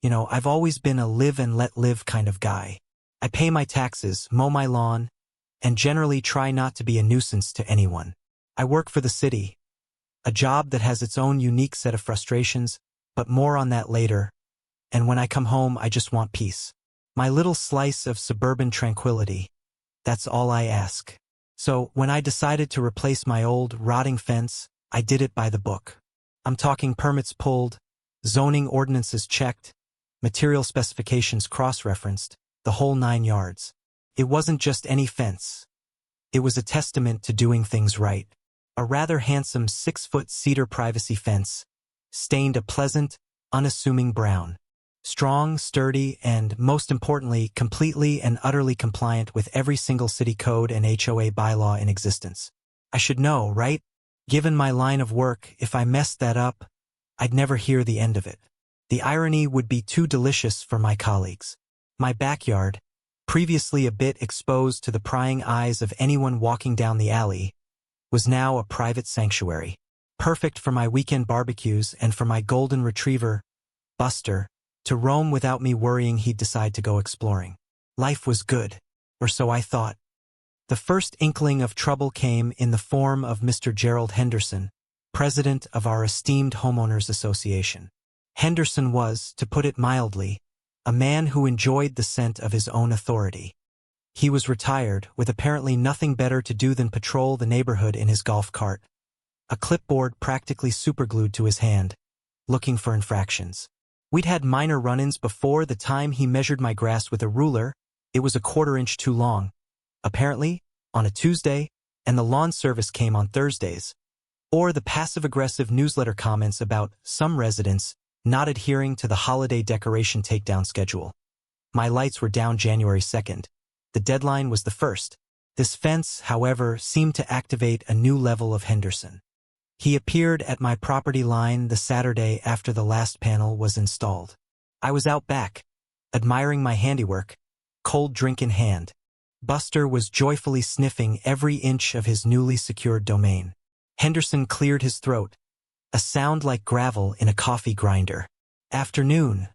I've always been a live and let live kind of guy. I pay my taxes, mow my lawn, and generally try not to be a nuisance to anyone. I work for the city, a job that has its own unique set of frustrations, but more on that later. And when I come home, I just want peace. My little slice of suburban tranquility. That's all I ask. So, when I decided to replace my old, rotting fence, I did it by the book. I'm talking permits pulled, zoning ordinances checked, material specifications cross-referenced, the whole 9 yards. It wasn't just any fence. It was a testament to doing things right. A rather handsome 6-foot cedar privacy fence, stained a pleasant, unassuming brown. Strong, sturdy, and, most importantly, completely and utterly compliant with every single city code and HOA bylaw in existence. I should know, right? Given my line of work, if I messed that up, I'd never hear the end of it. The irony would be too delicious for my colleagues. My backyard, previously a bit exposed to the prying eyes of anyone walking down the alley, was now a private sanctuary, perfect for my weekend barbecues and for my golden retriever, Buster, to roam without me worrying he'd decide to go exploring. Life was good, or so I thought. The first inkling of trouble came in the form of Mr. Gerald Henderson, president of our esteemed Homeowners Association. Henderson was, to put it mildly, a man who enjoyed the scent of his own authority. He was retired, with apparently nothing better to do than patrol the neighborhood in his golf cart, a clipboard practically superglued to his hand, looking for infractions. We'd had minor run-ins before. The time he measured my grass with a ruler, it was a 1/4 inch too long, apparently, on a Tuesday, and the lawn service came on Thursdays. Or the passive-aggressive newsletter comments about some residents not adhering to the holiday decoration takedown schedule. My lights were down January 2nd. The deadline was the 1st. This fence, however, seemed to activate a new level of Henderson. He appeared at my property line the Saturday after the last panel was installed. I was out back, admiring my handiwork, cold drink in hand. Buster was joyfully sniffing every inch of his newly secured domain. Henderson cleared his throat, a sound like gravel in a coffee grinder. "Afternoon,"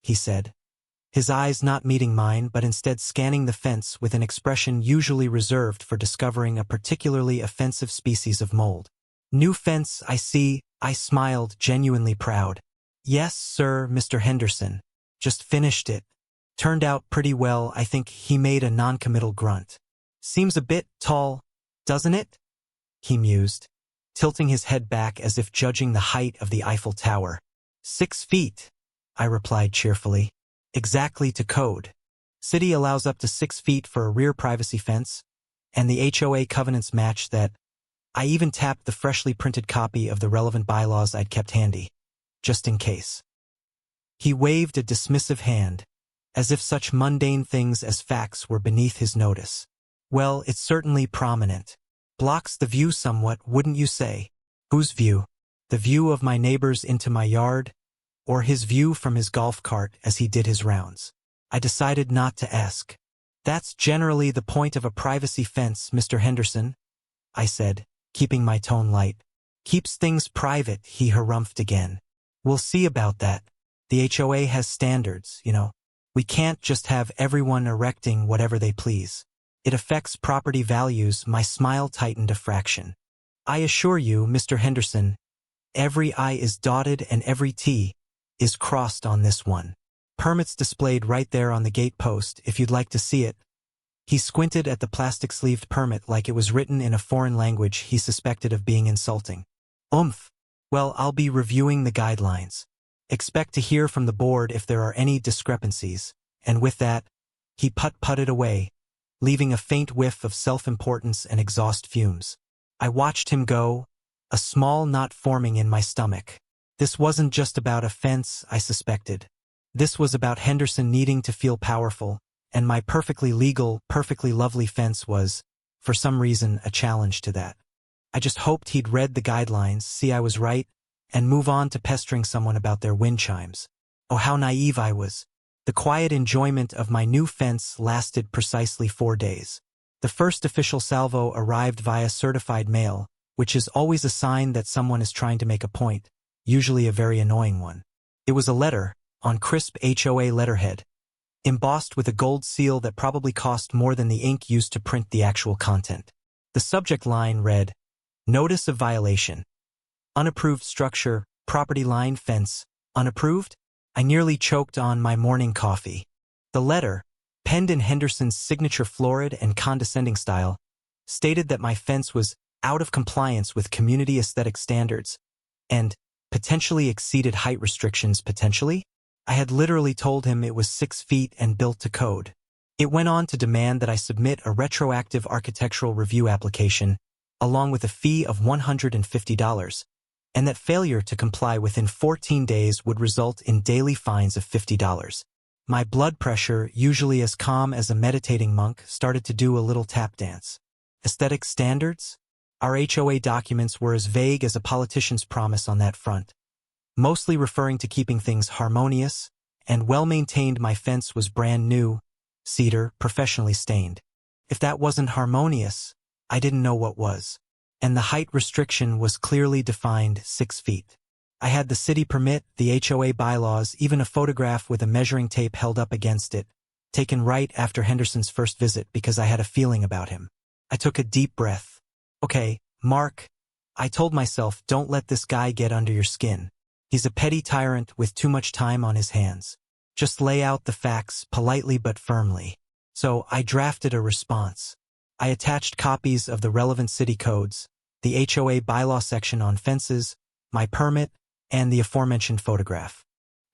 he said, his eyes not meeting mine but instead scanning the fence with an expression usually reserved for discovering a particularly offensive species of mold. "New fence, I see," I smiled, genuinely proud. "Yes, sir, Mr. Henderson. Just finished it. Turned out pretty well." I think he made a non-committal grunt. "Seems a bit tall, doesn't it?" he mused, tilting his head back as if judging the height of the Eiffel Tower. 6 feet, I replied cheerfully. Exactly to code. City allows up to 6 feet for a rear privacy fence, and the HOA covenants match that. I even tapped the freshly printed copy of the relevant bylaws I'd kept handy, just in case. He waved a dismissive hand, as if such mundane things as facts were beneath his notice. "Well, it's certainly prominent. Blocks the view somewhat, wouldn't you say?" "Whose view? The view of my neighbors into my yard, or his view from his golf cart as he did his rounds?" I decided not to ask. "That's generally the point of a privacy fence, Mr. Henderson," I said, keeping my tone light. "Keeps things private," he harumphed again. "We'll see about that. The HOA has standards, We can't just have everyone erecting whatever they please. It affects property values." My smile tightened a fraction. "I assure you, Mr. Henderson, every I is dotted and every T is crossed on this one. Permits displayed right there on the gate post if you'd like to see it." He squinted at the plastic-sleeved permit like it was written in a foreign language he suspected of being insulting. "Oomph. Well, I'll be reviewing the guidelines. Expect to hear from the board if there are any discrepancies." And with that, he putt-putted away, leaving a faint whiff of self-importance and exhaust fumes. I watched him go, a small knot forming in my stomach. This wasn't just about a fence, I suspected. This was about Henderson needing to feel powerful, and my perfectly legal, perfectly lovely fence was, for some reason, a challenge to that. I just hoped he'd read the guidelines, see I was right, and move on to pestering someone about their wind chimes. Oh, how naive I was. The quiet enjoyment of my new fence lasted precisely 4 days. The first official salvo arrived via certified mail, which is always a sign that someone is trying to make a point, usually a very annoying one. It was a letter, on crisp HOA letterhead, embossed with a gold seal that probably cost more than the ink used to print the actual content. The subject line read, "Notice of violation. Unapproved structure, property line fence, unapproved?" I nearly choked on my morning coffee. The letter, penned in Henderson's signature florid and condescending style, stated that my fence was out of compliance with community aesthetic standards and potentially exceeded height restrictions potentially. I had literally told him it was 6 feet and built to code. It went on to demand that I submit a retroactive architectural review application along with a fee of $150, and that failure to comply within 14 days would result in daily fines of $50. My blood pressure, usually as calm as a meditating monk, started to do a little tap dance. Aesthetic standards? Our HOA documents were as vague as a politician's promise on that front, mostly referring to keeping things harmonious and well-maintained. My fence was brand new, cedar, professionally stained. If that wasn't harmonious, I didn't know what was. And the height restriction was clearly defined, 6 feet. I had the city permit, the HOA bylaws, even a photograph with a measuring tape held up against it, taken right after Henderson's first visit because I had a feeling about him. I took a deep breath. Okay, Mark, I told myself, don't let this guy get under your skin. He's a petty tyrant with too much time on his hands. Just lay out the facts, politely but firmly. So I drafted a response. I attached copies of the relevant city codes, the HOA bylaw section on fences, my permit, and the aforementioned photograph.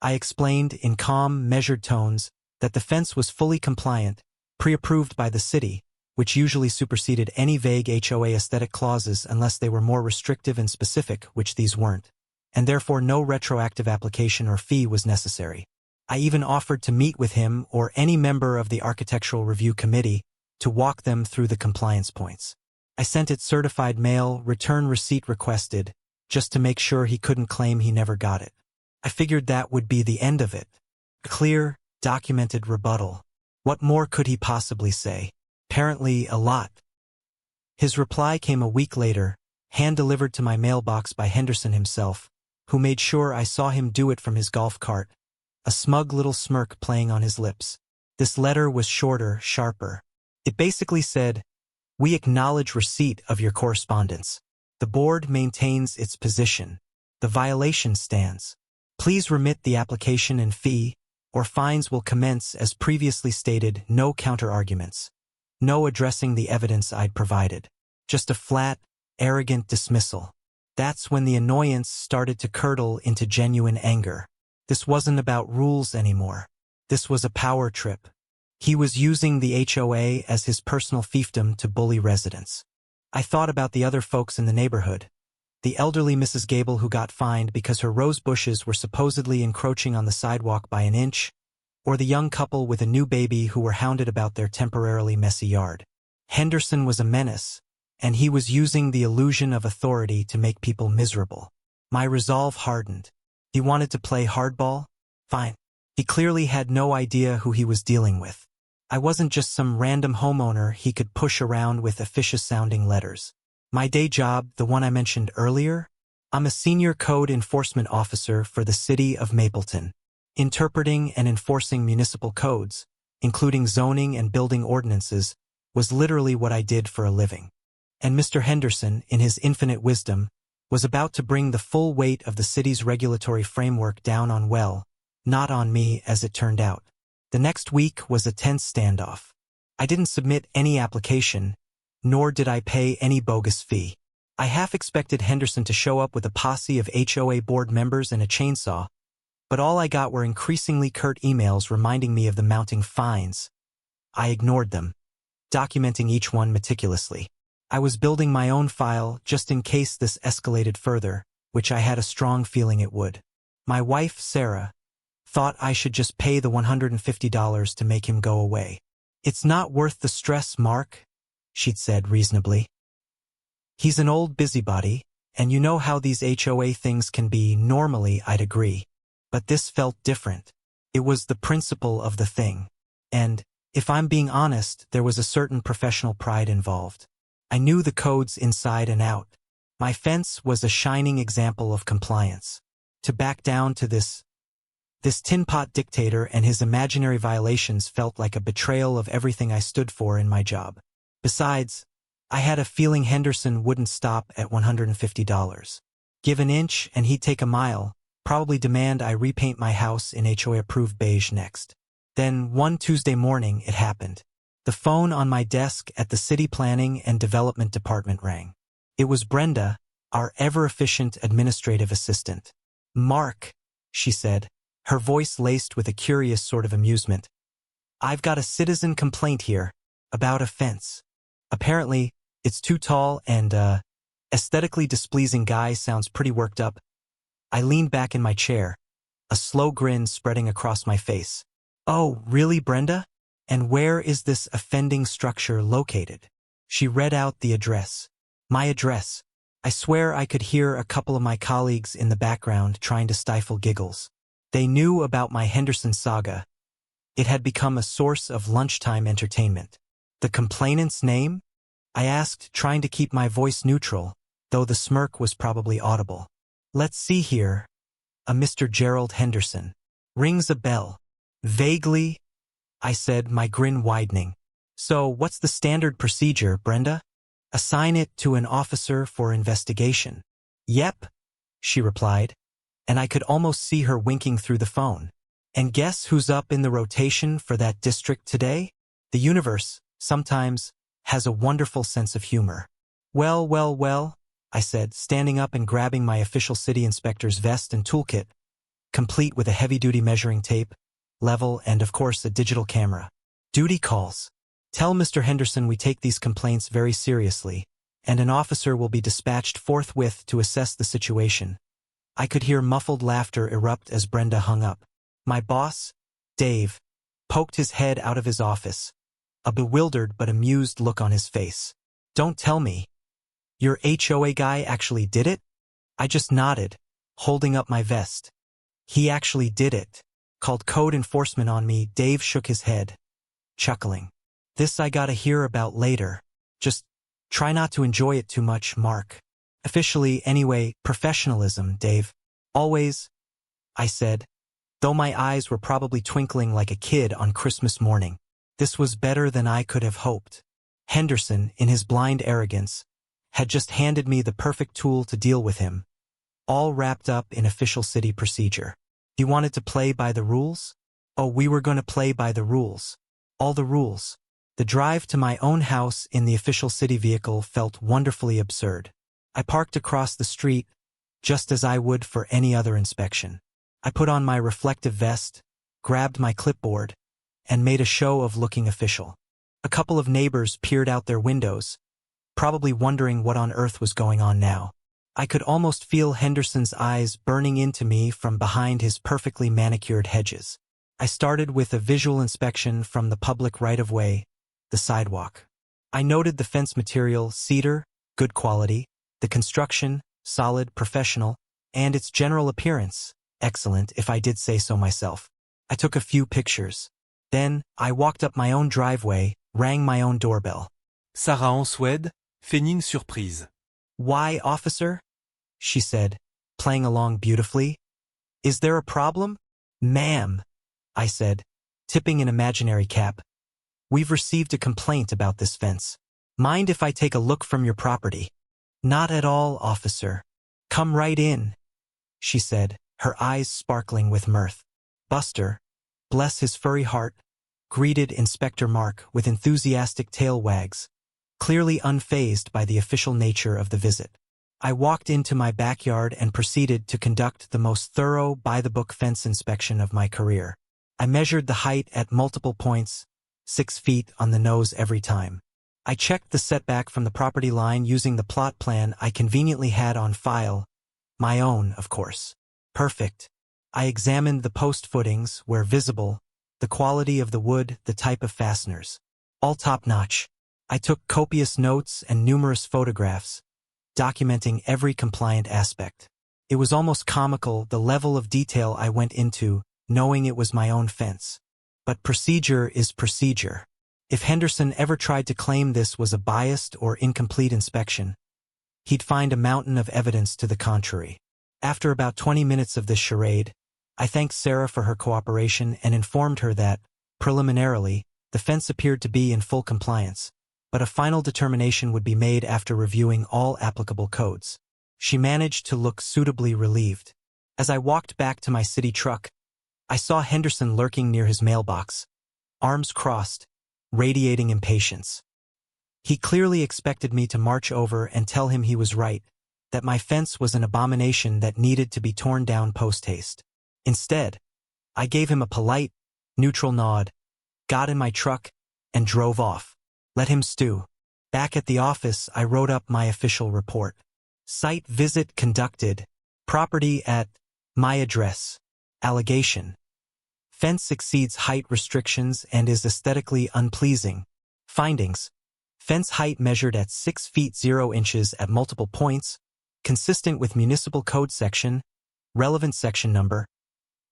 I explained in calm, measured tones that the fence was fully compliant, pre-approved by the city, which usually superseded any vague HOA aesthetic clauses unless they were more restrictive and specific, which these weren't, and therefore no retroactive application or fee was necessary. I even offered to meet with him or any member of the Architectural Review Committee to walk them through the compliance points. I sent it certified mail, return receipt requested, just to make sure he couldn't claim he never got it. I figured that would be the end of it. A clear, documented rebuttal. What more could he possibly say? Apparently a lot. His reply came a week later, hand-delivered to my mailbox by Henderson himself, who made sure I saw him do it from his golf cart, a smug little smirk playing on his lips. This letter was shorter, sharper. It basically said, "We acknowledge receipt of your correspondence. The board maintains its position. The violation stands. Please remit the application and fee, or fines will commence as previously stated, no counter-arguments. No addressing the evidence I'd provided. Just a flat, arrogant dismissal." That's when the annoyance started to curdle into genuine anger. This wasn't about rules anymore. This was a power trip. He was using the HOA as his personal fiefdom to bully residents. I thought about the other folks in the neighborhood. The elderly Mrs. Gable who got fined because her rose bushes were supposedly encroaching on the sidewalk by an inch, or the young couple with a new baby who were hounded about their temporarily messy yard. Henderson was a menace, and he was using the illusion of authority to make people miserable. My resolve hardened. He wanted to play hardball? Fine. He clearly had no idea who he was dealing with. I wasn't just some random homeowner he could push around with officious-sounding letters. My day job, the one I mentioned earlier? I'm a senior code enforcement officer for the city of Mapleton. Interpreting and enforcing municipal codes, including zoning and building ordinances, was literally what I did for a living. And Mr. Henderson, in his infinite wisdom, was about to bring the full weight of the city's regulatory framework down on not on me as it turned out. The next week was a tense standoff. I didn't submit any application, nor did I pay any bogus fee. I half expected Henderson to show up with a posse of HOA board members and a chainsaw, but all I got were increasingly curt emails reminding me of the mounting fines. I ignored them, documenting each one meticulously. I was building my own file just in case this escalated further, which I had a strong feeling it would. My wife, Sarah, thought I should just pay the $150 to make him go away. "It's not worth the stress, Mark," she'd said reasonably. "He's an old busybody, and you know how these HOA things can be. Normally, I'd agree. But this felt different. It was the principle of the thing. And, if I'm being honest, there was a certain professional pride involved. I knew the codes inside and out. My fence was a shining example of compliance. To back down to this This tin pot dictator and his imaginary violations felt like a betrayal of everything I stood for in my job. Besides, I had a feeling Henderson wouldn't stop at $150. Give an inch and he'd take a mile, probably demand I repaint my house in HOA-approved beige next. Then, one Tuesday morning, it happened. The phone on my desk at the City Planning and Development Department rang. It was Brenda, our ever-efficient administrative assistant. "Mark," she said, her voice laced with a curious sort of amusement. "I've got a citizen complaint here about a fence. Apparently, it's too tall and, aesthetically displeasing." Guy sounds pretty worked up. I leaned back in my chair, a slow grin spreading across my face. "Oh, really, Brenda? And where is this offending structure located?" She read out the address. My address. I swear I could hear a couple of my colleagues in the background trying to stifle giggles. They knew about my Henderson saga. It had become a source of lunchtime entertainment. "The complainant's name?" I asked, trying to keep my voice neutral, though the smirk was probably audible. "Let's see here. A Mr. Gerald Henderson. Rings a bell." "Vaguely," I said, my grin widening. "So what's the standard procedure, Brenda?" "Assign it to an officer for investigation." "Yep," she replied, and I could almost see her winking through the phone. "And guess who's up in the rotation for that district today?" The universe, sometimes, has a wonderful sense of humor. Well, I said, standing up and grabbing my official city inspector's vest and toolkit, complete with a heavy-duty measuring tape, level, and of course a digital camera. "Duty calls. Tell Mr. Henderson we take these complaints very seriously, and an officer will be dispatched forthwith to assess the situation." I could hear muffled laughter erupt as Brenda hung up. My boss, Dave, poked his head out of his office, a bewildered but amused look on his face. "Don't tell me. Your HOA guy actually did it?" I just nodded, holding up my vest. "He actually did it. Called code enforcement on me." Dave shook his head, chuckling. "This I gotta hear about later. Just try not to enjoy it too much, Mark." "Officially, anyway, professionalism, Dave. Always," I said, though my eyes were probably twinkling like a kid on Christmas morning. This was better than I could have hoped. Henderson, in his blind arrogance, had just handed me the perfect tool to deal with him, all wrapped up in official city procedure. He wanted to play by the rules? Oh, we were going to play by the rules. All the rules. The drive to my own house in the official city vehicle felt wonderfully absurd. I parked across the street, just as I would for any other inspection. I put on my reflective vest, grabbed my clipboard, and made a show of looking official. A couple of neighbors peered out their windows, probably wondering what on earth was going on now. I could almost feel Henderson's eyes burning into me from behind his perfectly manicured hedges. I started with a visual inspection from the public right-of-way, the sidewalk. I noted the fence material, cedar, good quality, the construction, solid, professional, and its general appearance, excellent if I did say so myself. I took a few pictures. Then, I walked up my own driveway, rang my own doorbell. Sarah en Suède, feigning surprise. "Why, officer?" she said, playing along beautifully. "Is there a problem?" "Ma'am," I said, tipping an imaginary cap. "We've received a complaint about this fence. Mind if I take a look from your property?" "Not at all, officer. Come right in," she said, her eyes sparkling with mirth. Buster, bless his furry heart, greeted Inspector Mark with enthusiastic tail wags, clearly unfazed by the official nature of the visit. I walked into my backyard and proceeded to conduct the most thorough by-the-book fence inspection of my career. I measured the height at multiple points, 6 feet on the nose every time. I checked the setback from the property line using the plot plan I conveniently had on file, my own, of course. Perfect. I examined the post footings where visible, the quality of the wood, the type of fasteners. All top-notch. I took copious notes and numerous photographs, documenting every compliant aspect. It was almost comical the level of detail I went into, knowing it was my own fence. But procedure is procedure. If Henderson ever tried to claim this was a biased or incomplete inspection, he'd find a mountain of evidence to the contrary. After about 20 minutes of this charade, I thanked Sarah for her cooperation and informed her that, preliminarily, the fence appeared to be in full compliance, but a final determination would be made after reviewing all applicable codes. She managed to look suitably relieved. As I walked back to my city truck, I saw Henderson lurking near his mailbox, arms crossed, radiating impatience. He clearly expected me to march over and tell him he was right, that my fence was an abomination that needed to be torn down post-haste. Instead, I gave him a polite, neutral nod, got in my truck, and drove off. Let him stew. Back at the office, I wrote up my official report. Site visit conducted. Property at my address. Allegation. Fence exceeds height restrictions and is aesthetically unpleasing. Findings. Fence height measured at 6 feet 0 inches at multiple points, consistent with municipal code section, relevant section number,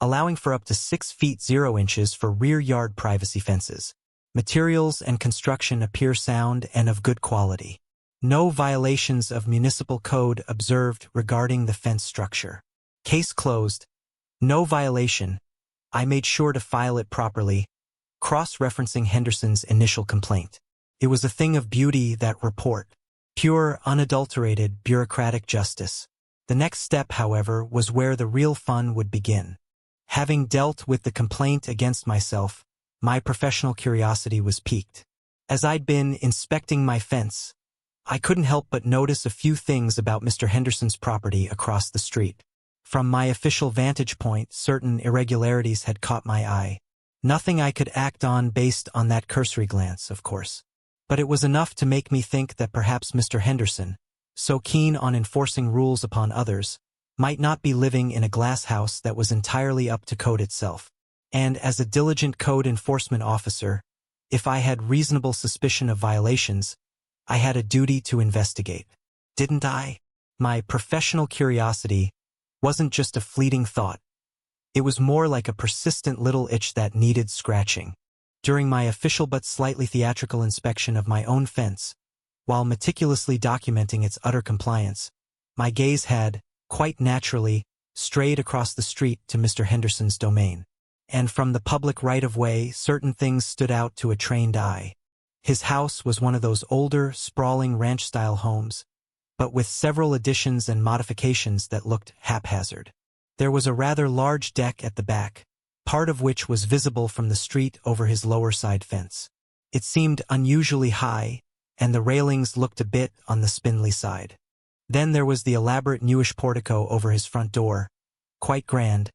allowing for up to 6 feet 0 inches for rear yard privacy fences. Materials and construction appear sound and of good quality. No violations of municipal code observed regarding the fence structure. Case closed. No violation. I made sure to file it properly, cross-referencing Henderson's initial complaint. It was a thing of beauty, that report. Pure, unadulterated, bureaucratic justice. The next step, however, was where the real fun would begin. Having dealt with the complaint against myself, my professional curiosity was piqued. As I'd been inspecting my fence, I couldn't help but notice a few things about Mr. Henderson's property across the street. From my official vantage point, certain irregularities had caught my eye. Nothing I could act on based on that cursory glance, of course. But it was enough to make me think that perhaps Mr. Henderson, so keen on enforcing rules upon others, might not be living in a glass house that was entirely up to code itself. And as a diligent code enforcement officer, if I had reasonable suspicion of violations, I had a duty to investigate. Didn't I? My professional curiosity wasn't just a fleeting thought. It was more like a persistent little itch that needed scratching. During my official but slightly theatrical inspection of my own fence, while meticulously documenting its utter compliance, my gaze had, quite naturally, strayed across the street to Mr. Henderson's domain. And from the public right-of-way, certain things stood out to a trained eye. His house was one of those older, sprawling ranch-style homes, but with several additions and modifications that looked haphazard. There was a rather large deck at the back, part of which was visible from the street over his lower side fence. It seemed unusually high, and the railings looked a bit on the spindly side. Then there was the elaborate newish portico over his front door, quite grand,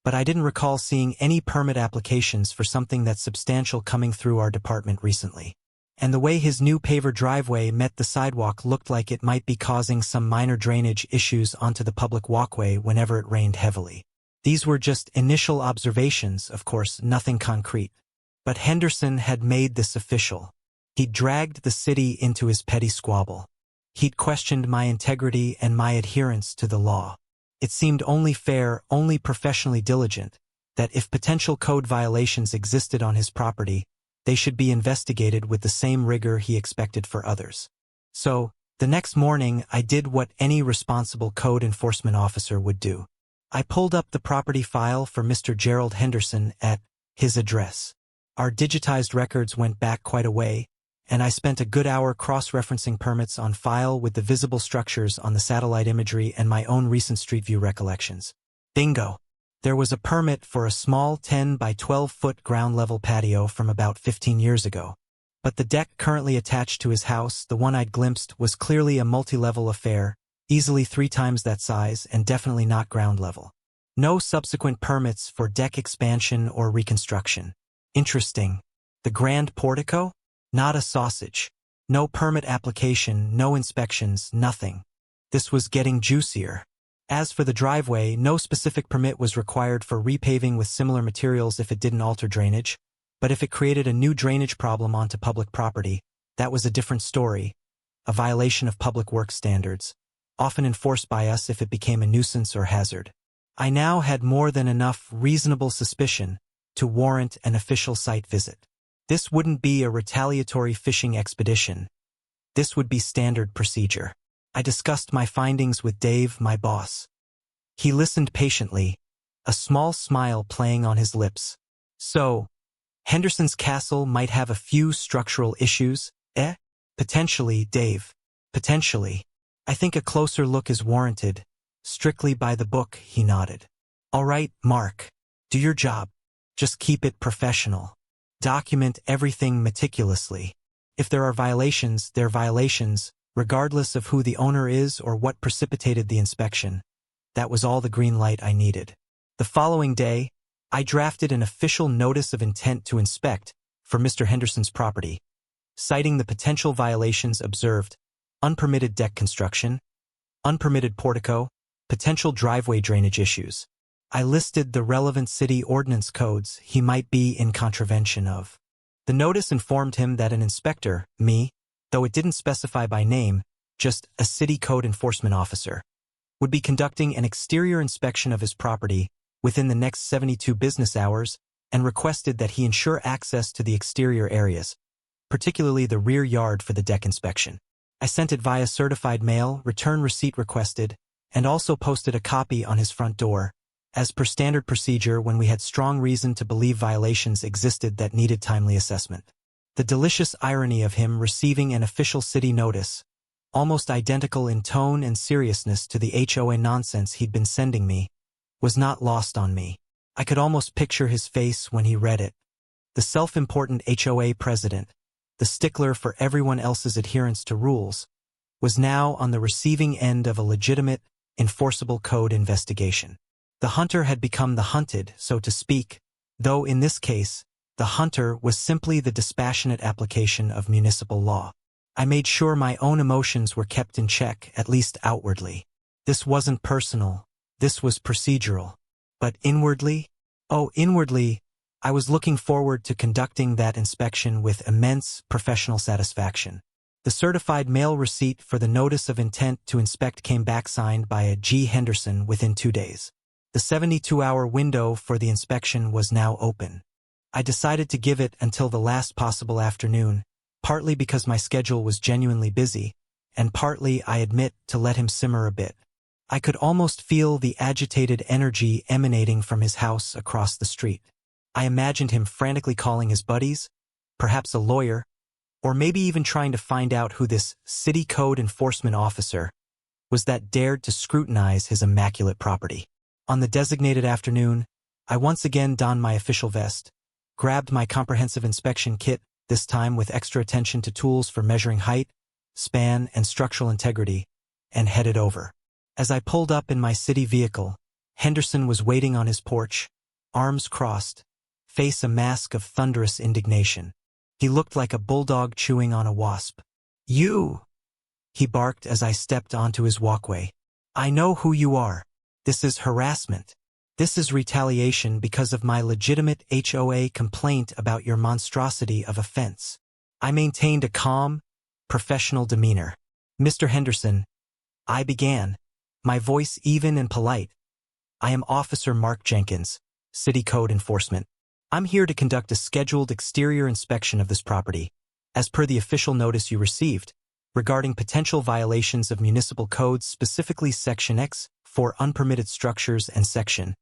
but I didn't recall seeing any permit applications for something that substantial coming through our department recently. And the way his new paver driveway met the sidewalk looked like it might be causing some minor drainage issues onto the public walkway whenever it rained heavily. These were just initial observations, of course, nothing concrete. But Henderson had made this official. He'd dragged the city into his petty squabble. He'd questioned my integrity and my adherence to the law. It seemed only fair, only professionally diligent, that if potential code violations existed on his property, they should be investigated with the same rigor he expected for others. So, the next morning I did what any responsible code enforcement officer would do. I pulled up the property file for Mr. Gerald Henderson at his address. Our digitized records went back quite a way, and I spent a good hour cross-referencing permits on file with the visible structures on the satellite imagery and my own recent Street View recollections. Bingo! There was a permit for a small 10 by 12-foot ground-level patio from about 15 years ago. But the deck currently attached to his house, the one I'd glimpsed, was clearly a multi-level affair, easily 3 times that size and definitely not ground level. No subsequent permits for deck expansion or reconstruction. Interesting. The grand portico? Not a sausage. No permit application, no inspections, nothing. This was getting juicier. As for the driveway, no specific permit was required for repaving with similar materials if it didn't alter drainage, but if it created a new drainage problem onto public property, that was a different story, a violation of public works standards, often enforced by us if it became a nuisance or hazard. I now had more than enough reasonable suspicion to warrant an official site visit. This wouldn't be a retaliatory fishing expedition. This would be standard procedure. I discussed my findings with Dave, my boss. He listened patiently, a small smile playing on his lips. So, Henderson's castle might have a few structural issues, eh? Potentially, Dave. Potentially. I think a closer look is warranted. Strictly by the book, he nodded. All right, Mark. Do your job. Just keep it professional. Document everything meticulously. If there are violations, they're violations, regardless of who the owner is or what precipitated the inspection. That was all the green light I needed. The following day, I drafted an official notice of intent to inspect for Mr. Henderson's property, citing the potential violations observed: unpermitted deck construction, unpermitted portico, potential driveway drainage issues. I listed the relevant city ordinance codes he might be in contravention of. The notice informed him that an inspector, me, though it didn't specify by name, just a city code enforcement officer, would be conducting an exterior inspection of his property within the next 72 business hours and requested that he ensure access to the exterior areas, particularly the rear yard for the deck inspection. I sent it via certified mail, return receipt requested, and also posted a copy on his front door, as per standard procedure when we had strong reason to believe violations existed that needed timely assessment. The delicious irony of him receiving an official city notice, almost identical in tone and seriousness to the HOA nonsense he'd been sending me, was not lost on me. I could almost picture his face when he read it. The self-important HOA president, the stickler for everyone else's adherence to rules, was now on the receiving end of a legitimate, enforceable code investigation. The hunter had become the hunted, so to speak, though in this case, the hunter was simply the dispassionate application of municipal law. I made sure my own emotions were kept in check, at least outwardly. This wasn't personal, this was procedural. But inwardly? Oh, inwardly, I was looking forward to conducting that inspection with immense professional satisfaction. The certified mail receipt for the notice of intent to inspect came back signed by a G. Henderson within 2 days. The 72-hour window for the inspection was now open. I decided to give it until the last possible afternoon, partly because my schedule was genuinely busy, and partly, I admit, to let him simmer a bit. I could almost feel the agitated energy emanating from his house across the street. I imagined him frantically calling his buddies, perhaps a lawyer, or maybe even trying to find out who this city code enforcement officer was that dared to scrutinize his immaculate property. On the designated afternoon, I once again donned my official vest, grabbed my comprehensive inspection kit, this time with extra attention to tools for measuring height, span, and structural integrity, and headed over. As I pulled up in my city vehicle, Henderson was waiting on his porch, arms crossed, face a mask of thunderous indignation. He looked like a bulldog chewing on a wasp. "You!" he barked as I stepped onto his walkway. "I know who you are. This is harassment. This is retaliation because of my legitimate HOA complaint about your monstrosity of offense." I maintained a calm, professional demeanor. "Mr. Henderson," I began, my voice even and polite, "I am Officer Mark Jenkins, City Code Enforcement. I'm here to conduct a scheduled exterior inspection of this property, as per the official notice you received, regarding potential violations of municipal codes, specifically Section X for unpermitted structures and Section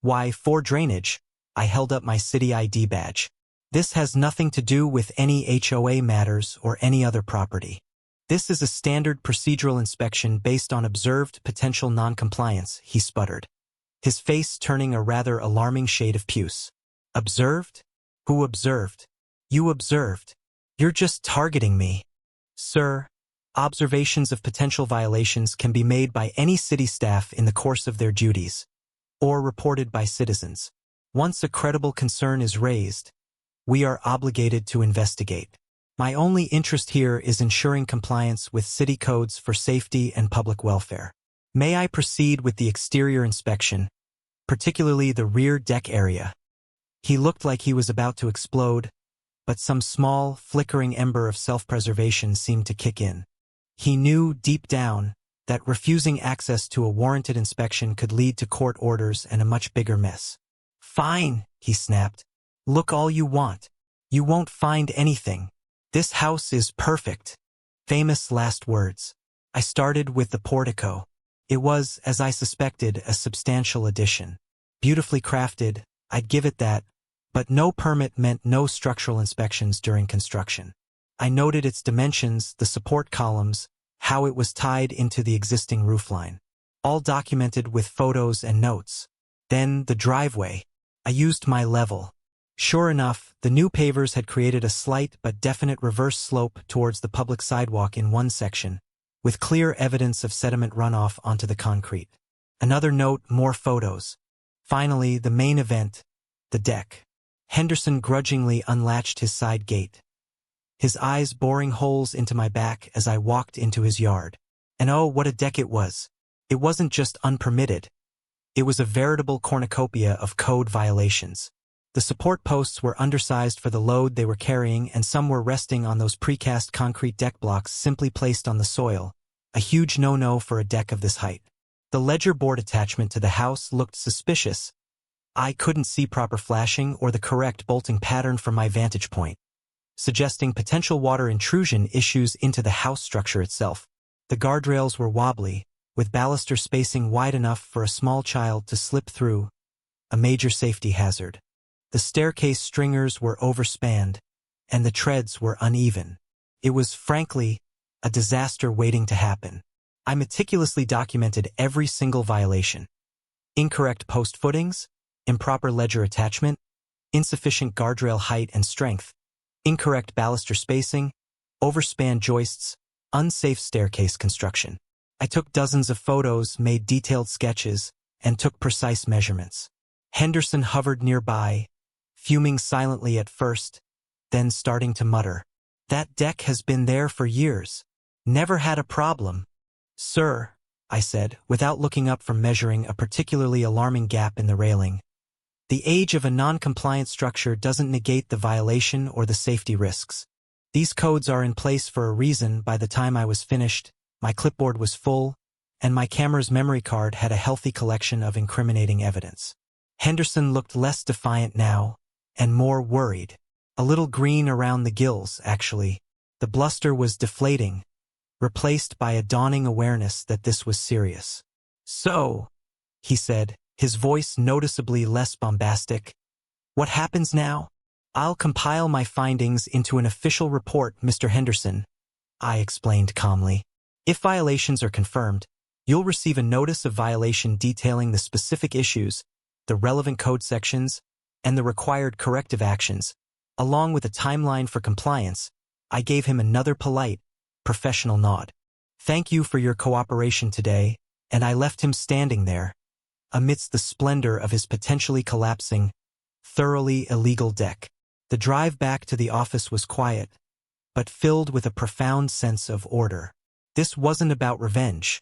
Y for drainage." I held up my city ID badge. "This has nothing to do with any HOA matters or any other property. This is a standard procedural inspection based on observed potential non-compliance," he sputtered, his face turning a rather alarming shade of puce. "Observed? Who observed? You observed. You're just targeting me." "Sir, observations of potential violations can be made by any city staff in the course of their duties, or reported by citizens. Once a credible concern is raised, we are obligated to investigate. My only interest here is ensuring compliance with city codes for safety and public welfare. May I proceed with the exterior inspection, particularly the rear deck area?" He looked like he was about to explode, but some small, flickering ember of self-preservation seemed to kick in. He knew, deep down, that refusing access to a warranted inspection could lead to court orders and a much bigger mess. "Fine," he snapped. "Look all you want. You won't find anything. This house is perfect." Famous last words. I started with the portico. It was, as I suspected, a substantial addition. Beautifully crafted, I'd give it that, but no permit meant no structural inspections during construction. I noted its dimensions, the support columns, how it was tied into the existing roofline. All documented with photos and notes. Then the driveway. I used my level. Sure enough, the new pavers had created a slight but definite reverse slope towards the public sidewalk in one section, with clear evidence of sediment runoff onto the concrete. Another note, more photos. Finally, the main event, the deck. Henderson grudgingly unlatched his side gate, his eyes boring holes into my back as I walked into his yard. And oh, what a deck it was. It wasn't just unpermitted. It was a veritable cornucopia of code violations. The support posts were undersized for the load they were carrying, and some were resting on those precast concrete deck blocks simply placed on the soil, a huge no-no for a deck of this height. The ledger board attachment to the house looked suspicious. I couldn't see proper flashing or the correct bolting pattern from my vantage point, suggesting potential water intrusion issues into the house structure itself. The guardrails were wobbly, with baluster spacing wide enough for a small child to slip through, a major safety hazard. The staircase stringers were overspanned, and the treads were uneven. It was, frankly, a disaster waiting to happen. I meticulously documented every single violation. Incorrect post footings, improper ledger attachment, insufficient guardrail height and strength, incorrect baluster spacing, overspanned joists, unsafe staircase construction. I took dozens of photos, made detailed sketches, and took precise measurements. Henderson hovered nearby, fuming silently at first, then starting to mutter. That deck has been there for years. Never had a problem. Sir, I said, without looking up from measuring a particularly alarming gap in the railing. The age of a non-compliant structure doesn't negate the violation or the safety risks. These codes are in place for a reason. By the time I was finished, my clipboard was full, and my camera's memory card had a healthy collection of incriminating evidence. Henderson looked less defiant now, and more worried. A little green around the gills, actually. The bluster was deflating, replaced by a dawning awareness that this was serious. So, he said, his voice noticeably less bombastic, what happens now? I'll compile my findings into an official report, Mr. Henderson, I explained calmly. If violations are confirmed, you'll receive a notice of violation detailing the specific issues, the relevant code sections, and the required corrective actions, along with a timeline for compliance. I gave him another polite, professional nod. Thank you for your cooperation today, and I left him standing there, amidst the splendor of his potentially collapsing, thoroughly illegal deck. The drive back to the office was quiet, but filled with a profound sense of order. This wasn't about revenge.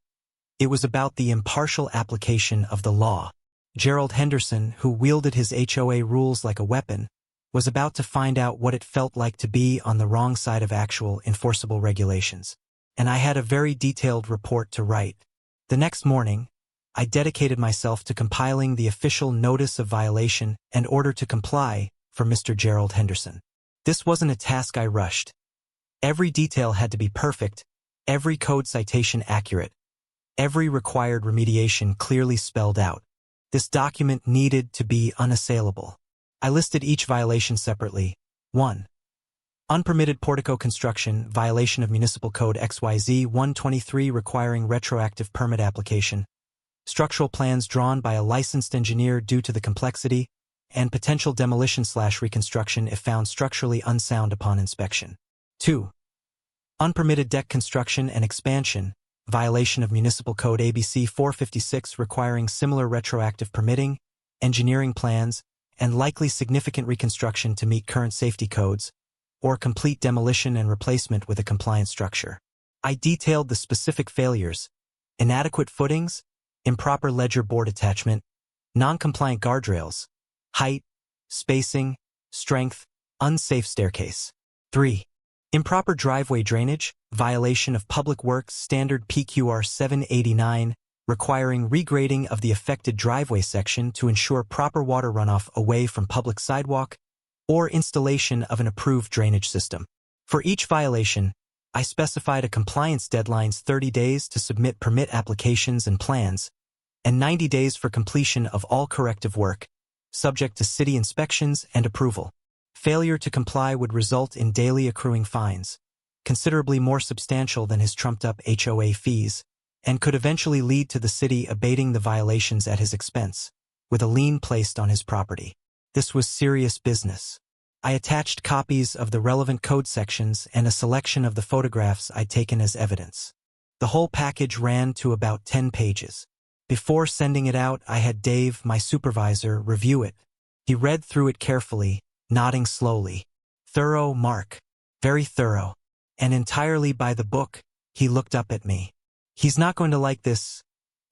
It was about the impartial application of the law. Gerald Henderson, who wielded his HOA rules like a weapon, was about to find out what it felt like to be on the wrong side of actual enforceable regulations. And I had a very detailed report to write. The next morning, I dedicated myself to compiling the official notice of violation and order to comply for Mr. Gerald Henderson. This wasn't a task I rushed. Every detail had to be perfect, every code citation accurate, every required remediation clearly spelled out. This document needed to be unassailable. I listed each violation separately. 1. Unpermitted portico construction, violation of Municipal Code XYZ 123 requiring retroactive permit application. Structural plans drawn by a licensed engineer due to the complexity, and potential demolition/reconstruction if found structurally unsound upon inspection. 2. Unpermitted deck construction and expansion, violation of Municipal Code ABC 456 requiring similar retroactive permitting, engineering plans, and likely significant reconstruction to meet current safety codes, or complete demolition and replacement with a compliant structure. I detailed the specific failures: inadequate footings, improper ledger board attachment, non-compliant guardrails, height, spacing, strength, unsafe staircase. 3. Improper driveway drainage, violation of Public Works Standard PQR 789, requiring regrading of the affected driveway section to ensure proper water runoff away from public sidewalk, or installation of an approved drainage system. For each violation, I specified a compliance deadline: 30 days to submit permit applications and plans, and 90 days for completion of all corrective work, subject to city inspections and approval. Failure to comply would result in daily accruing fines, considerably more substantial than his trumped-up HOA fees, and could eventually lead to the city abating the violations at his expense, with a lien placed on his property. This was serious business. I attached copies of the relevant code sections and a selection of the photographs I'd taken as evidence. The whole package ran to about 10 pages. Before sending it out, I had Dave, my supervisor, review it. He read through it carefully, nodding slowly. Thorough, Mark. Very thorough. And entirely by the book. He looked up at me. He's not going to like this.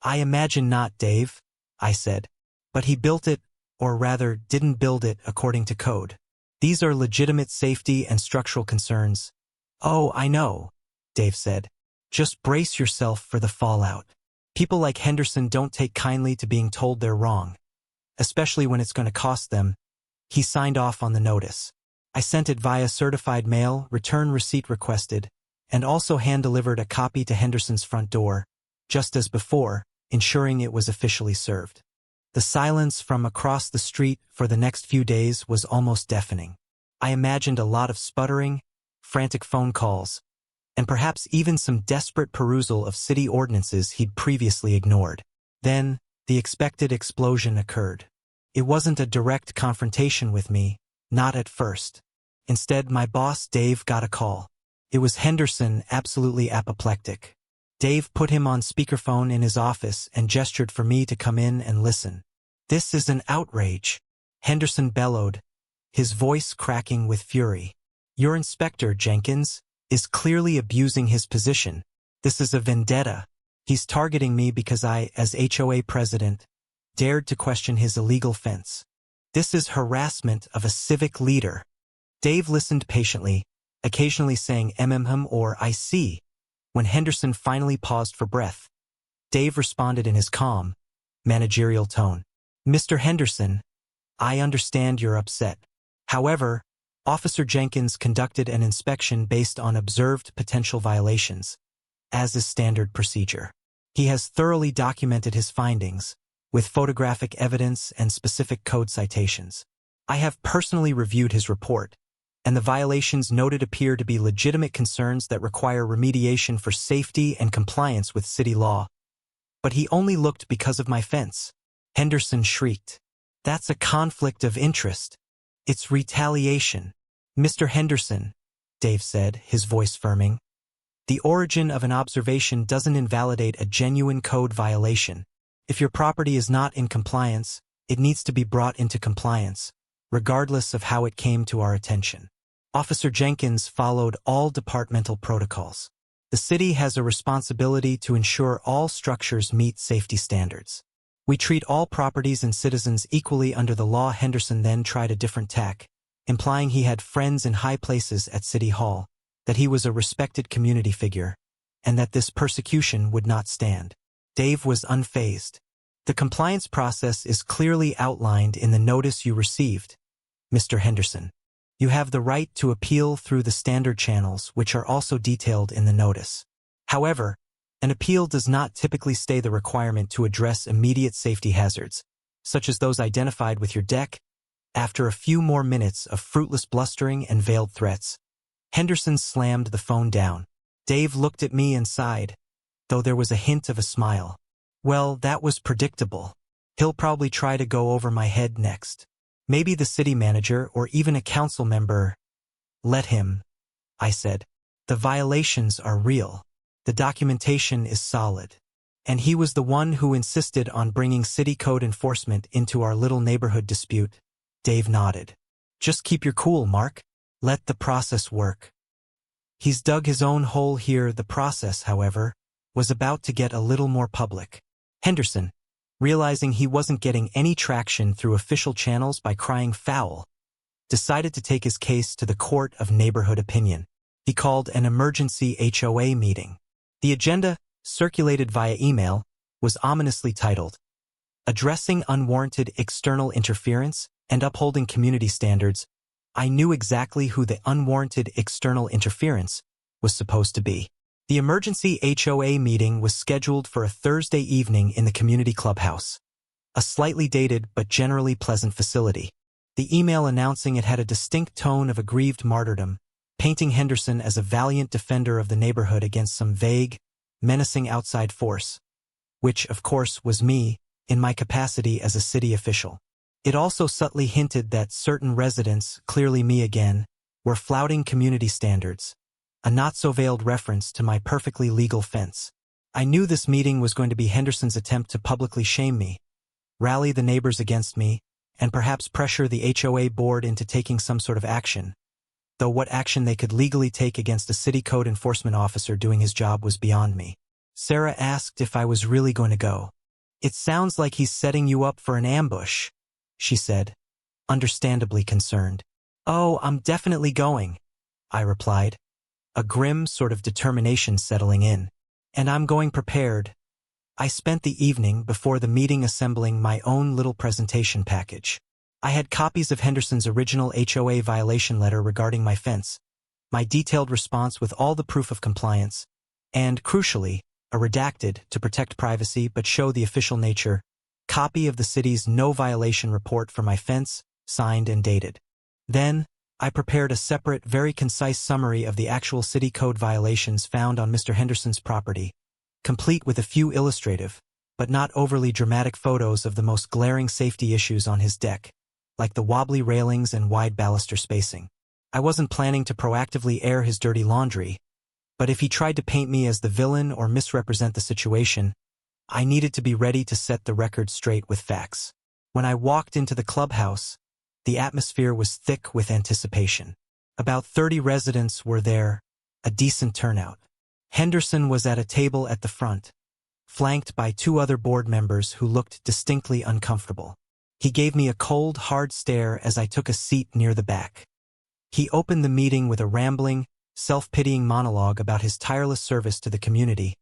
I imagine not, Dave, I said. But he built it, or rather, didn't build it according to code. These are legitimate safety and structural concerns. Oh, I know, Dave said. Just brace yourself for the fallout. People like Henderson don't take kindly to being told they're wrong, especially when it's going to cost them. He signed off on the notice. I sent it via certified mail, return receipt requested, and also hand-delivered a copy to Henderson's front door, just as before, ensuring it was officially served. The silence from across the street for the next few days was almost deafening. I imagined a lot of sputtering, frantic phone calls, and perhaps even some desperate perusal of city ordinances he'd previously ignored. Then, the expected explosion occurred. It wasn't a direct confrontation with me, not at first. Instead, my boss, Dave, got a call. It was Henderson, absolutely apoplectic. Dave put him on speakerphone in his office and gestured for me to come in and listen. This is an outrage, Henderson bellowed, his voice cracking with fury. Your inspector, Jenkins, is clearly abusing his position. This is a vendetta. He's targeting me because I, as HOA president, dared to question his illegal fence. This is harassment of a civic leader. Dave listened patiently, occasionally saying or I see. When Henderson finally paused for breath, Dave responded in his calm, managerial tone. Mr. Henderson, I understand you're upset. However, Officer Jenkins conducted an inspection based on observed potential violations, as is standard procedure. He has thoroughly documented his findings, with photographic evidence and specific code citations. I have personally reviewed his report, and the violations noted appear to be legitimate concerns that require remediation for safety and compliance with city law. But he only looked because of my fence. Henderson shrieked. That's a conflict of interest. It's retaliation. Mr. Henderson, Dave said, his voice firming. The origin of an observation doesn't invalidate a genuine code violation. If your property is not in compliance, it needs to be brought into compliance, regardless of how it came to our attention. Officer Jenkins followed all departmental protocols. The city has a responsibility to ensure all structures meet safety standards. We treat all properties and citizens equally under the law. Henderson then tried a different tack, implying he had friends in high places at City Hall, that he was a respected community figure, and that this persecution would not stand. Dave was unfazed. The compliance process is clearly outlined in the notice you received, Mr. Henderson. You have the right to appeal through the standard channels, which are also detailed in the notice. However, an appeal does not typically stay the requirement to address immediate safety hazards, such as those identified with your deck. After a few more minutes of fruitless blustering and veiled threats, Henderson slammed the phone down. Dave looked at me and sighed, though there was a hint of a smile. Well, that was predictable. He'll probably try to go over my head next. Maybe the city manager or even a council member. Let him, I said. The violations are real. The documentation is solid. And he was the one who insisted on bringing city code enforcement into our little neighborhood dispute. Dave nodded. Just keep your cool, Mark. Let the process work. He's dug his own hole here. The process, however, was about to get a little more public. Henderson, realizing he wasn't getting any traction through official channels by crying foul, decided to take his case to the court of neighborhood opinion. He called an emergency HOA meeting. The agenda, circulated via email, was ominously titled, Addressing Unwarranted External Interference and Upholding Community Standards. I knew exactly who the unwarranted external interference was supposed to be. The emergency HOA meeting was scheduled for a Thursday evening in the community clubhouse, a slightly dated but generally pleasant facility. The email announcing it had a distinct tone of aggrieved martyrdom, painting Henderson as a valiant defender of the neighborhood against some vague, menacing outside force, which, of course, was me, in my capacity as a city official. It also subtly hinted that certain residents, clearly me again, were flouting community standards, a not-so-veiled reference to my perfectly legal fence. I knew this meeting was going to be Henderson's attempt to publicly shame me, rally the neighbors against me, and perhaps pressure the HOA board into taking some sort of action, though what action they could legally take against a city code enforcement officer doing his job was beyond me. Sarah asked if I was really going to go. "It sounds like he's setting you up for an ambush," she said, understandably concerned. "Oh, I'm definitely going," I replied, a grim sort of determination settling in. "And I'm going prepared." I spent the evening before the meeting assembling my own little presentation package. I had copies of Henderson's original HOA violation letter regarding my fence, my detailed response with all the proof of compliance, and, crucially, a redacted, to protect privacy but show the official nature, copy of the city's no-violation report for my fence, signed and dated. Then, I prepared a separate, very concise summary of the actual city code violations found on Mr. Henderson's property, complete with a few illustrative, but not overly dramatic photos of the most glaring safety issues on his deck, like the wobbly railings and wide baluster spacing. I wasn't planning to proactively air his dirty laundry, but if he tried to paint me as the villain or misrepresent the situation, I needed to be ready to set the record straight with facts. When I walked into the clubhouse, the atmosphere was thick with anticipation. About 30 residents were there, a decent turnout. Henderson was at a table at the front, flanked by 2 other board members who looked distinctly uncomfortable. He gave me a cold, hard stare as I took a seat near the back. He opened the meeting with a rambling, self-pitying monologue about his tireless service to the community,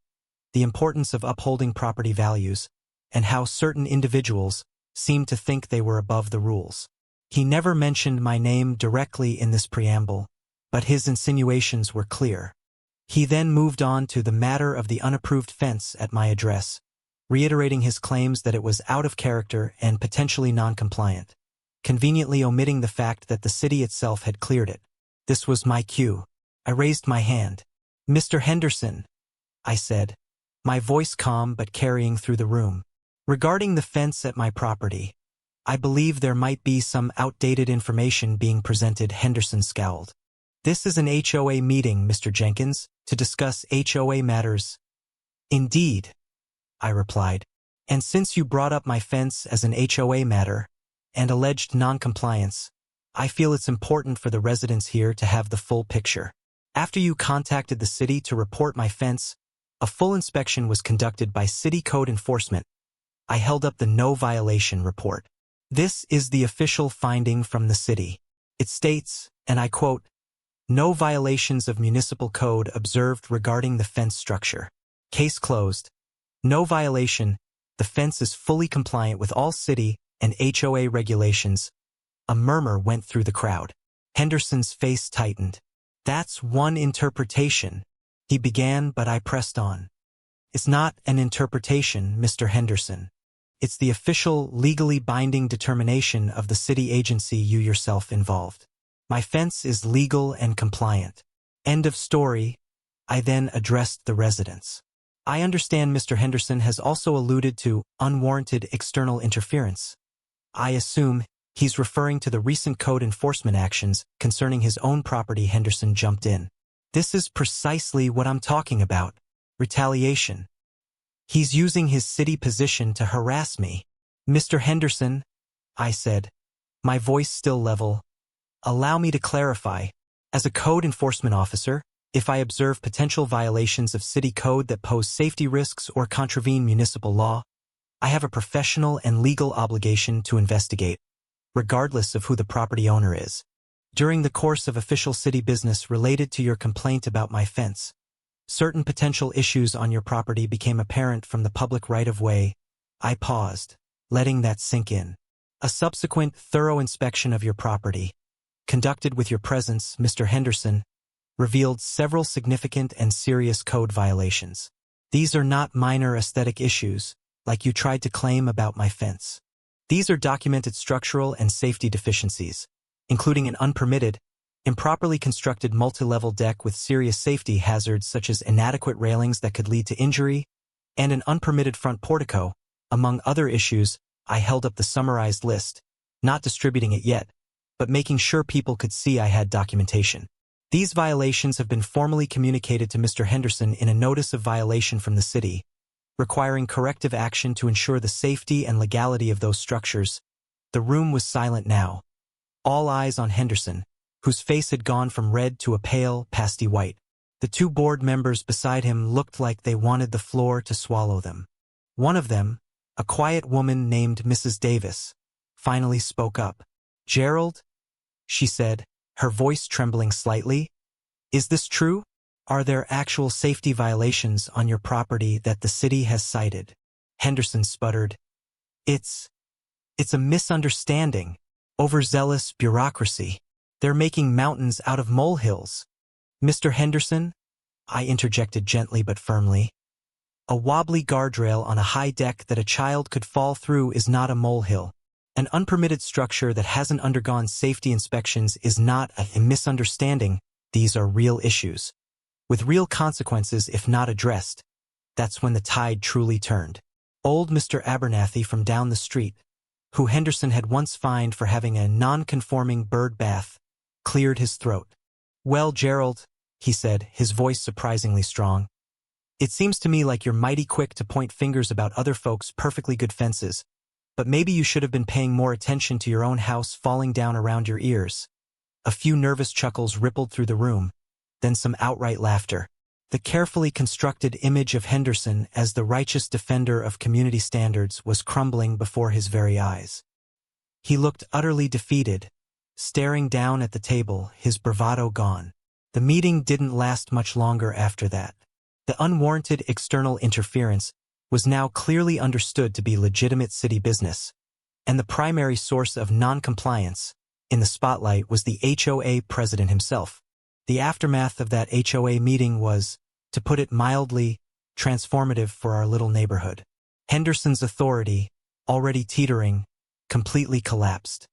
the importance of upholding property values, and how certain individuals seemed to think they were above the rules. He never mentioned my name directly in this preamble, but his insinuations were clear. He then moved on to the matter of the unapproved fence at my address, reiterating his claims that it was out of character and potentially non-compliant, conveniently omitting the fact that the city itself had cleared it. This was my cue. I raised my hand. "Mr. Henderson," I said, my voice calm but carrying through the room. "Regarding the fence at my property, I believe there might be some outdated information being presented." Henderson scowled. "This is an HOA meeting, Mr. Jenkins, to discuss HOA matters." "Indeed," I replied. "And since you brought up my fence as an HOA matter and alleged non-compliance, I feel it's important for the residents here to have the full picture. After you contacted the city to report my fence, a full inspection was conducted by city code enforcement." I held up the no-violation report. "This is the official finding from the city. It states, and I quote, 'No violations of municipal code observed regarding the fence structure. Case closed. No violation. The fence is fully compliant with all city and HOA regulations.'" A murmur went through the crowd. Henderson's face tightened. "That's one interpretation," he began, but I pressed on. "It's not an interpretation, Mr. Henderson. It's the official, legally binding determination of the city agency you yourself involved. My fence is legal and compliant. End of story." I then addressed the residents. "I understand Mr. Henderson has also alluded to unwarranted external interference. I assume he's referring to the recent code enforcement actions concerning his own property." Henderson jumped in. "This is precisely what I'm talking about. Retaliation. He's using his city position to harass me." "Mr. Henderson," I said, my voice still level, "allow me to clarify. As a code enforcement officer, if I observe potential violations of city code that pose safety risks or contravene municipal law, I have a professional and legal obligation to investigate, regardless of who the property owner is. During the course of official city business related to your complaint about my fence, certain potential issues on your property became apparent from the public right-of-way." I paused, letting that sink in. "A subsequent, thorough inspection of your property, conducted with your presence, Mr. Henderson, revealed several significant and serious code violations. These are not minor aesthetic issues, like you tried to claim about my fence. These are documented structural and safety deficiencies, including an unpermitted, improperly constructed multi-level deck with serious safety hazards such as inadequate railings that could lead to injury, and an unpermitted front portico. Among other issues, I held up the summarized list, not distributing it yet, but making sure people could see I had documentation. These violations have been formally communicated to Mr. Henderson in a notice of violation from the city, requiring corrective action to ensure the safety and legality of those structures. The room was silent now, all eyes on Henderson, whose face had gone from red to a pale, pasty white. The two board members beside him looked like they wanted the floor to swallow them. One of them, a quiet woman named Mrs. Davis, finally spoke up. "Gerald," she said, her voice trembling slightly, "is this true? Are there actual safety violations on your property that the city has cited?" Henderson sputtered. It's a misunderstanding. Overzealous bureaucracy. They're making mountains out of molehills." "Mr. Henderson," I interjected gently but firmly, "a wobbly guardrail on a high deck that a child could fall through is not a molehill. An unpermitted structure that hasn't undergone safety inspections is not a misunderstanding. These are real issues, with real consequences if not addressed." That's when the tide truly turned. Old Mr. Abernathy from down the street, who Henderson had once fined for having a non-conforming bird bath, cleared his throat. "Well, Gerald," he said, his voice surprisingly strong, "it seems to me like you're mighty quick to point fingers about other folks' perfectly good fences, but maybe you should have been paying more attention to your own house falling down around your ears." A few nervous chuckles rippled through the room, then some outright laughter. The carefully constructed image of Henderson as the righteous defender of community standards was crumbling before his very eyes. He looked utterly defeated, staring down at the table, his bravado gone. The meeting didn't last much longer after that. The unwarranted external interference was now clearly understood to be legitimate city business, and the primary source of non-compliance in the spotlight was the HOA president himself. The aftermath of that HOA meeting was, to put it mildly, transformative for our little neighborhood. Henderson's authority, already teetering, completely collapsed.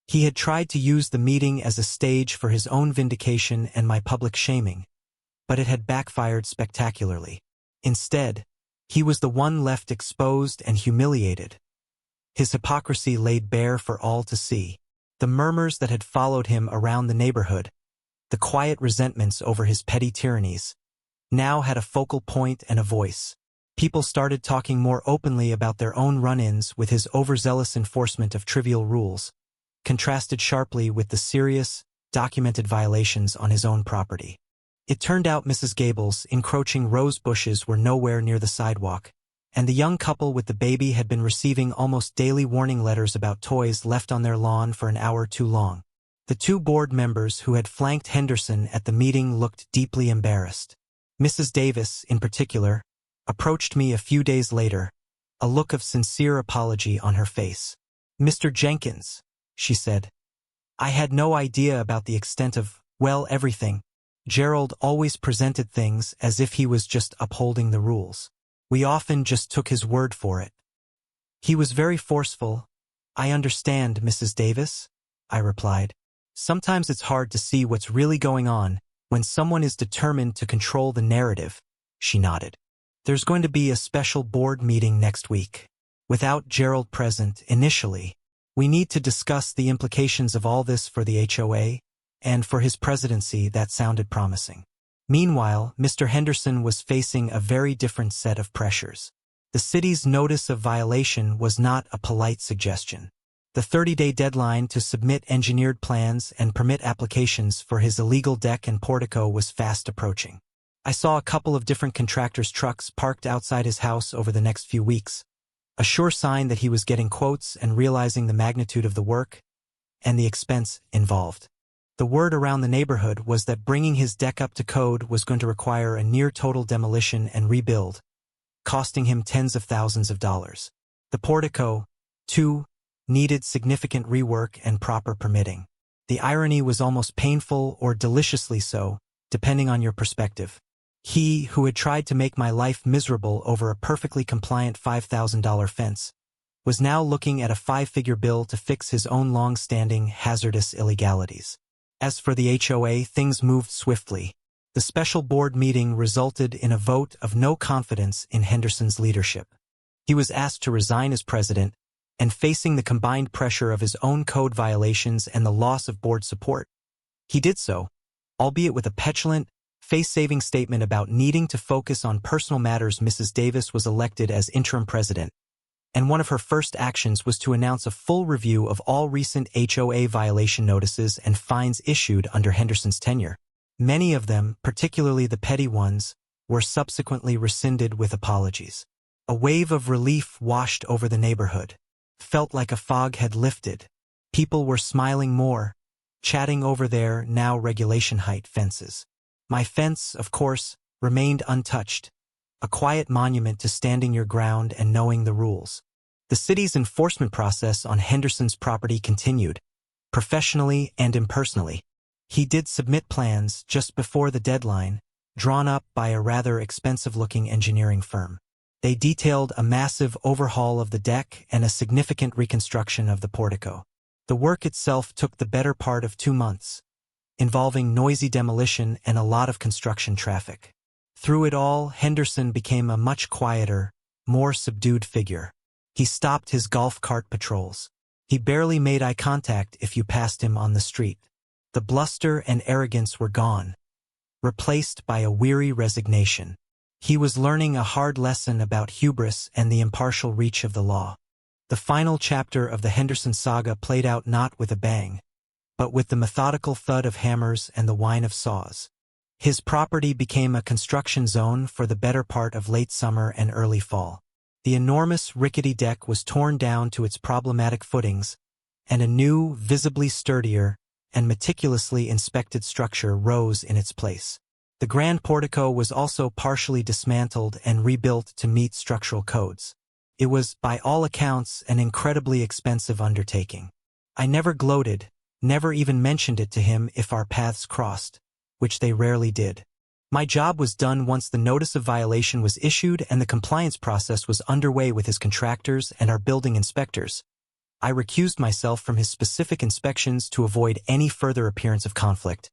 He had tried to use the meeting as a stage for his own vindication and my public shaming, but it had backfired spectacularly. Instead, he was the one left exposed and humiliated, his hypocrisy laid bare for all to see. The murmurs that had followed him around the neighborhood, the quiet resentments over his petty tyrannies, now had a focal point and a voice. People started talking more openly about their own run-ins with his overzealous enforcement of trivial rules, contrasted sharply with the serious, documented violations on his own property. It turned out Mrs. Gable's encroaching rose bushes were nowhere near the sidewalk, and the young couple with the baby had been receiving almost daily warning letters about toys left on their lawn for an hour too long. The two board members who had flanked Henderson at the meeting looked deeply embarrassed. Mrs. Davis, in particular, approached me a few days later, a look of sincere apology on her face. "Mr. Jenkins," she said, "I had no idea about the extent of, well, everything. Gerald always presented things as if he was just upholding the rules. We often just took his word for it. He was very forceful." "I understand, Mrs. Davis," I replied. "Sometimes it's hard to see what's really going on when someone is determined to control the narrative." She nodded. "There's going to be a special board meeting next week. Without Gerald present initially, we need to discuss the implications of all this for the HOA, and for his presidency that sounded promising." Meanwhile, Mr. Henderson was facing a very different set of pressures. The city's notice of violation was not a polite suggestion. The 30-day deadline to submit engineered plans and permit applications for his illegal deck and portico was fast approaching. I saw a couple of different contractors' trucks parked outside his house over the next few weeks, a sure sign that he was getting quotes and realizing the magnitude of the work and the expense involved. The word around the neighborhood was that bringing his deck up to code was going to require a near-total demolition and rebuild, costing him tens of thousands of dollars. The portico, too, needed significant rework and proper permitting. The irony was almost painful or deliciously so, depending on your perspective. He, who had tried to make my life miserable over a perfectly compliant $5,000 fence, was now looking at a five-figure bill to fix his own long-standing hazardous illegalities. As for the HOA, things moved swiftly. The special board meeting resulted in a vote of no confidence in Henderson's leadership. He was asked to resign as president, and facing the combined pressure of his own code violations and the loss of board support, he did so, albeit with a petulant, face-saving statement about needing to focus on personal matters. Mrs. Davis was elected as interim president, and one of her first actions was to announce a full review of all recent HOA violation notices and fines issued under Henderson's tenure. Many of them, particularly the petty ones, were subsequently rescinded with apologies. A wave of relief washed over the neighborhood. Felt like a fog had lifted. People were smiling more, chatting over their now regulation height fences. My fence, of course, remained untouched, a quiet monument to standing your ground and knowing the rules. The city's enforcement process on Henderson's property continued, professionally and impersonally. He did submit plans just before the deadline, drawn up by a rather expensive-looking engineering firm. They detailed a massive overhaul of the deck and a significant reconstruction of the portico. The work itself took the better part of 2 months, involving noisy demolition and a lot of construction traffic. Through it all, Henderson became a much quieter, more subdued figure. He stopped his golf cart patrols. He barely made eye contact if you passed him on the street. The bluster and arrogance were gone, replaced by a weary resignation. He was learning a hard lesson about hubris and the impartial reach of the law. The final chapter of the Henderson saga played out not with a bang, but with the methodical thud of hammers and the whine of saws. His property became a construction zone for the better part of late summer and early fall. The enormous rickety deck was torn down to its problematic footings, and a new, visibly sturdier, and meticulously inspected structure rose in its place. The grand portico was also partially dismantled and rebuilt to meet structural codes. It was, by all accounts, an incredibly expensive undertaking. I never gloated, never even mentioned it to him if our paths crossed, which they rarely did. My job was done once the notice of violation was issued and the compliance process was underway with his contractors and our building inspectors. I recused myself from his specific inspections to avoid any further appearance of conflict,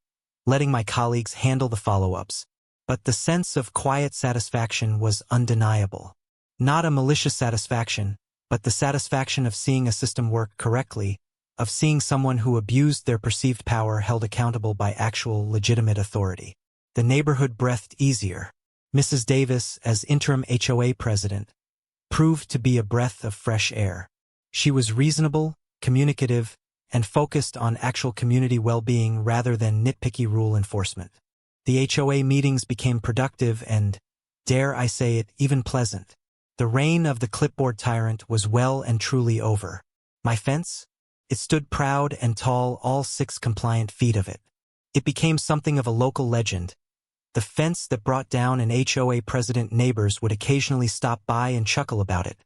letting my colleagues handle the follow-ups. But the sense of quiet satisfaction was undeniable. Not a malicious satisfaction, but the satisfaction of seeing a system work correctly, of seeing someone who abused their perceived power held accountable by actual legitimate authority. The neighborhood breathed easier. Mrs. Davis, as interim HOA president, proved to be a breath of fresh air. She was reasonable, communicative, and focused on actual community well-being rather than nitpicky rule enforcement. The HOA meetings became productive and, dare I say it, even pleasant. The reign of the clipboard tyrant was well and truly over. My fence? It stood proud and tall, all 6 compliant feet of it. It became something of a local legend. The fence that brought down an HOA president. Neighbors would occasionally stop by and chuckle about it,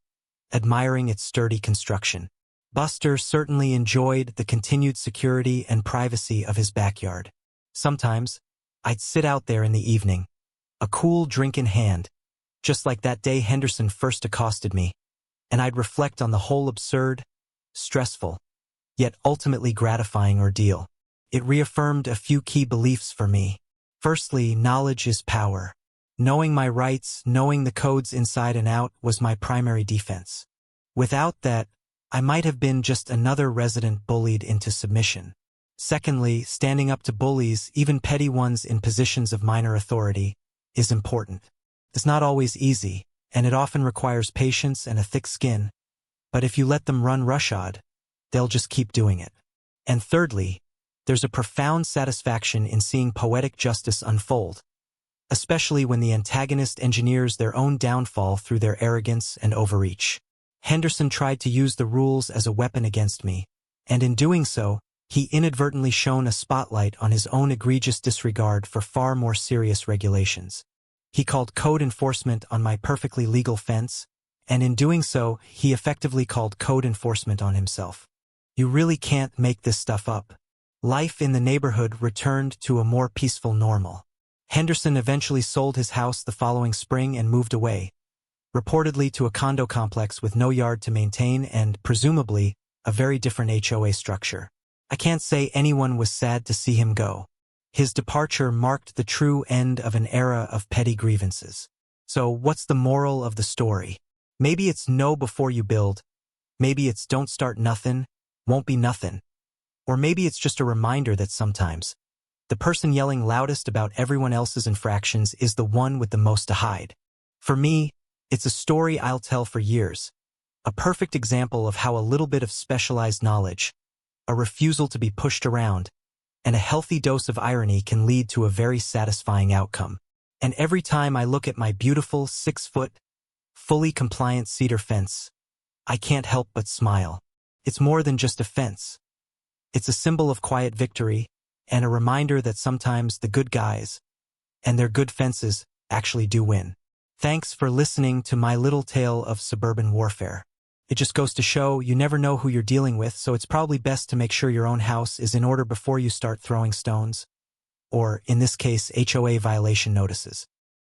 admiring its sturdy construction. Buster certainly enjoyed the continued security and privacy of his backyard. Sometimes, I'd sit out there in the evening, a cool drink in hand, just like that day Henderson first accosted me, and I'd reflect on the whole absurd, stressful, yet ultimately gratifying ordeal. It reaffirmed a few key beliefs for me. Firstly, knowledge is power. Knowing my rights, knowing the codes inside and out, was my primary defense. Without that, I might have been just another resident bullied into submission. Secondly, standing up to bullies, even petty ones in positions of minor authority, is important. It's not always easy, and it often requires patience and a thick skin, but if you let them run roughshod, they'll just keep doing it. And thirdly, there's a profound satisfaction in seeing poetic justice unfold, especially when the antagonist engineers their own downfall through their arrogance and overreach. Henderson tried to use the rules as a weapon against me, and in doing so, he inadvertently shone a spotlight on his own egregious disregard for far more serious regulations. He called code enforcement on my perfectly legal fence, and in doing so, he effectively called code enforcement on himself. You really can't make this stuff up. Life in the neighborhood returned to a more peaceful normal. Henderson eventually sold his house the following spring and moved away, reportedly to a condo complex with no yard to maintain and, presumably, a very different HOA structure. I can't say anyone was sad to see him go. His departure marked the true end of an era of petty grievances. So what's the moral of the story? Maybe it's know before you build. Maybe it's don't start nothing, won't be nothing. Or maybe it's just a reminder that sometimes the person yelling loudest about everyone else's infractions is the one with the most to hide. For me, it's a story I'll tell for years. A perfect example of how a little bit of specialized knowledge, a refusal to be pushed around, and a healthy dose of irony can lead to a very satisfying outcome. And every time I look at my beautiful 6-foot, fully compliant cedar fence, I can't help but smile. It's more than just a fence. It's a symbol of quiet victory and a reminder that sometimes the good guys and their good fences actually do win. Thanks for listening to my little tale of suburban warfare. It just goes to show you never know who you're dealing with, so it's probably best to make sure your own house is in order before you start throwing stones, or, in this case, HOA violation notices.